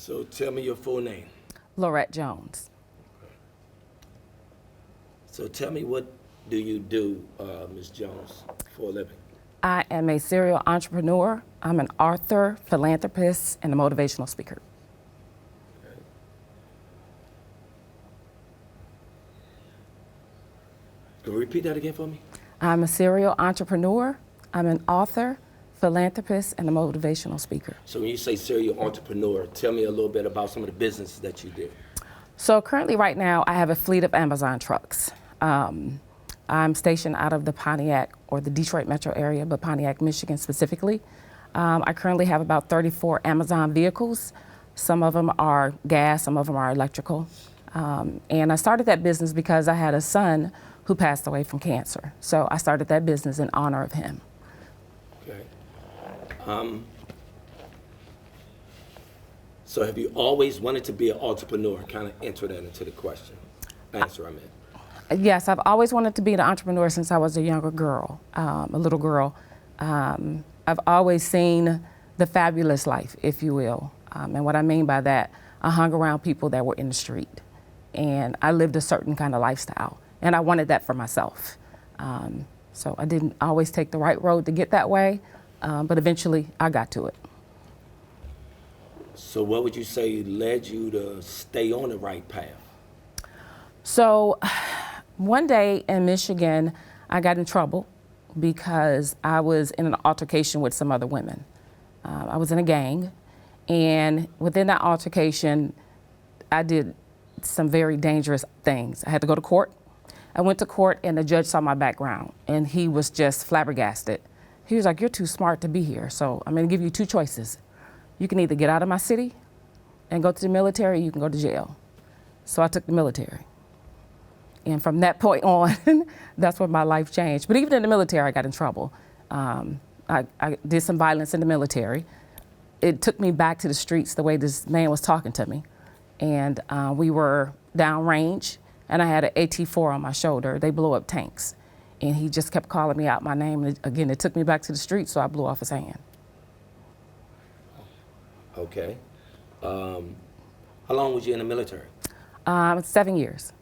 So tell me your full name. Lauraette Jones. So tell me, what do you do, Ms. Jones, for a living? I am a serial entrepreneur. I'm an author, philanthropist, and a motivational speaker. Okay. Can you repeat that again for me? I'm a serial entrepreneur. I'm an author, philanthropist, and a motivational speaker. So when you say serial entrepreneur, tell me a little bit about some of the businesses that you do. So currently right now, I have a fleet of Amazon trucks. I'm stationed out of the Pontiac or the Detroit metro area, but Pontiac, Michigan specifically. I currently have about 34 Amazon vehicles. Some of them are gas, some of them are electrical. And I started that business because I had a son who passed away from cancer. So I started that business in honor of him. Okay. So have you always wanted to be an entrepreneur? Kind of answer that into the question. Answer, I meant. Yes, I've always wanted to be an entrepreneur since I was a younger girl, a little girl. I've always seen the fabulous life, if you will. And what I mean by that, I hung around people that were in the street. And I lived a certain kind of lifestyle. And I wanted that for myself. So I didn't always take the right road to get that way, but eventually I got to it. So what would you say led you to stay on the right path? So one day in Michigan, I got in trouble because I was in an altercation with some other women. I was in a gang, and within that altercation, I did some very dangerous things. I had to go to court. I went to court, and the judge saw my background, and he was just flabbergasted. He was like, "You're too smart to be here, so I'm gonna give you two choices. You can either get out of my city and go to the military, or you can go to jail." So I took the military. And from that point on, that's when my life changed. But even in the military, I got in trouble. I did some violence in the military. It took me back to the streets the way this man was talking to me. And we were downrange, and I had an AT-4 on my shoulder. They blew up tanks. And he just kept calling me out my name. And again, it took me back to the streets, so I blew off his hand. Okay. How long was you in the military? 7 years.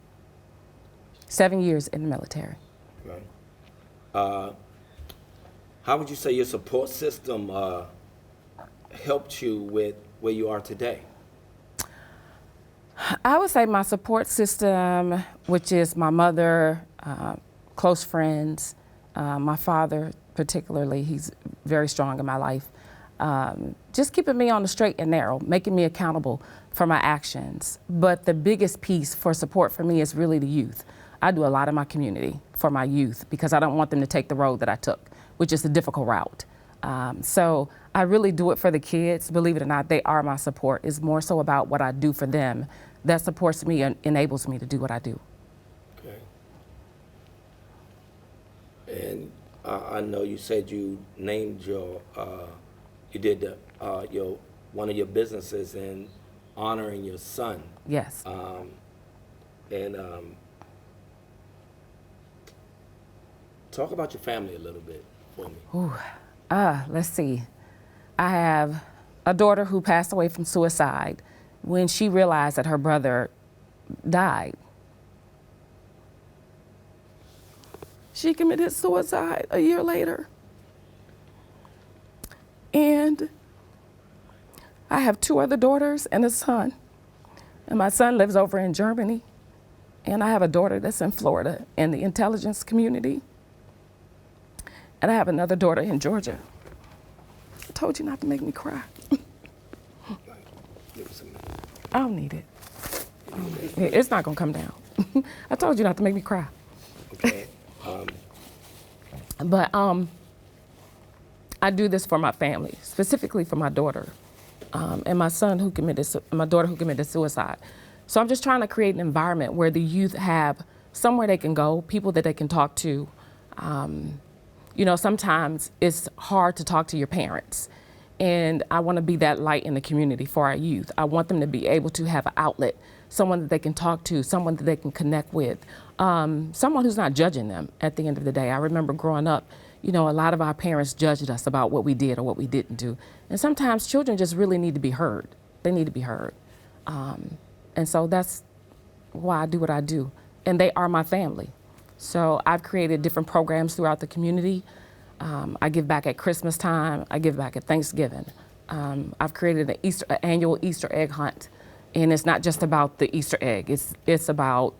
7 years in the military. Right. How would you say your support system helped you with where you are today? I would say my support system, which is my mother, close friends, my father particularly, he's very strong in my life. Just keeping me on the straight and narrow, making me accountable for my actions. But the biggest piece for support for me is really the youth. I do a lot in my community for my youth because I don't want them to take the road that I took, which is a difficult route. So I really do it for the kids. Believe it or not, they are my support. It's more so about what I do for them that supports me and enables me to do what I do. Okay. And I know you said you named your, you did the, one of your businesses in honoring your son. Yes. Talk about your family a little bit for me. Ooh, let's see. I have a daughter who passed away from suicide when she realized that her brother died. She committed suicide a year later. And I have two other daughters and a son. And my son lives over in Germany. And I have a daughter that's in Florida in the intelligence community. And I have another daughter in Georgia. I told you not to make me cry. I don't need it. It's not gonna come down. I told you not to make me cry. Okay. But I do this for my family, specifically for my daughter and my son my daughter who committed suicide. So I'm just trying to create an environment where the youth have somewhere they can go, people that they can talk to. You know, sometimes it's hard to talk to your parents. And I want to be that light in the community for our youth. I want them to be able to have an outlet, someone that they can talk to, someone that they can connect with, someone who's not judging them at the end of the day. I remember growing up, you know, a lot of our parents judged us about what we did or what we didn't do. And sometimes children just really need to be heard. They need to be heard. And so that's why I do what I do. And they are my family. So I've created different programs throughout the community. I give back at Christmas time. I give back at Thanksgiving. I've created an annual Easter egg hunt. And it's not just about the Easter egg. It's about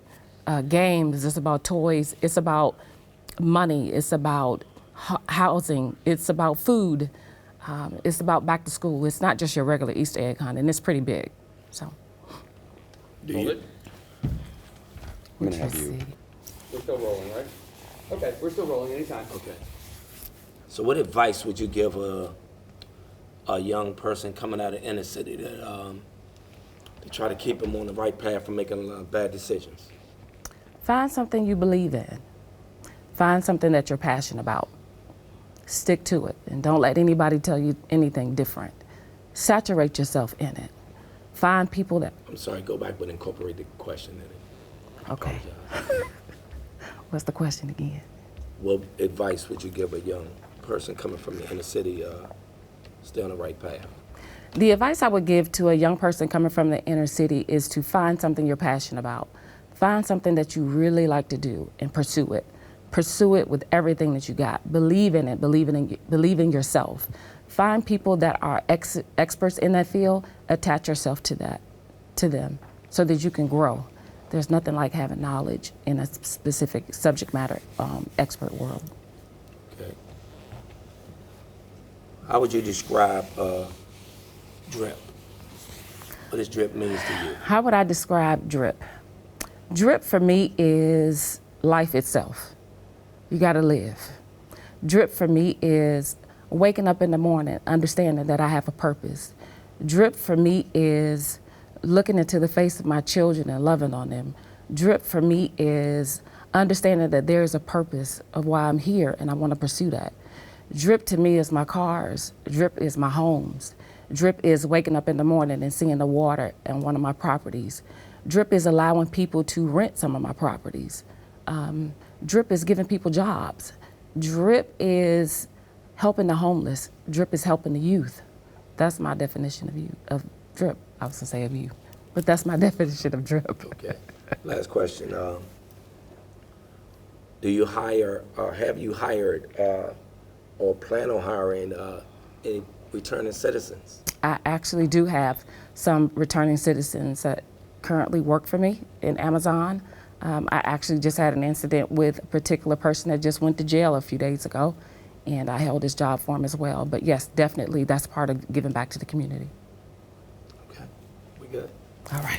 games. It's about toys. It's about money. It's about housing. It's about food. It's about back to school. It's not just your regular Easter egg hunt, and it's pretty big. So. Do you? I'm gonna have you. We're still rolling, right? Okay, we're still rolling anytime. Okay. So what advice would you give a young person coming out of inner city that to try to keep them on the right path from making bad decisions? Find something you believe in. Find something that you're passionate about. Stick to it, and don't let anybody tell you anything different. Saturate yourself in it. Find people that. I'm sorry, go back but incorporate the question in it. Okay. Apologize. What's the question again? What advice would you give a young person coming from the inner city stay on the right path? The advice I would give to a young person coming from the inner city is to find something you're passionate about. Find something that you really like to do and pursue it. Pursue it with everything that you got. Believe in it, believe in yourself. Find people that are experts in that field, attach yourself to them, so that you can grow. There's nothing like having knowledge in a specific subject matter expert world. Okay. How would you describe drip? What does drip means to you? How would I describe drip? Drip for me is life itself. You gotta live. Drip for me is waking up in the morning, understanding that I have a purpose. Drip for me is looking into the face of my children and loving on them. Drip for me is understanding that there is a purpose of why I'm here and I wanna pursue that. Drip to me is my cars. Drip is my homes. Drip is waking up in the morning and seeing the water on one of my properties. Drip is allowing people to rent some of my properties. Drip is giving people jobs. Drip is helping the homeless. Drip is helping the youth. That's my definition of drip. I was gonna say of you, but that's my definition of drip. Okay. Last question. Do you hire, or have you hired, or plan on hiring any returning citizens? I actually do have some returning citizens that currently work for me in Amazon. I actually just had an incident with a particular person that just went to jail a few days ago, and I held his job for him as well. But yes, definitely that's part of giving back to the community. Okay, we good. All right.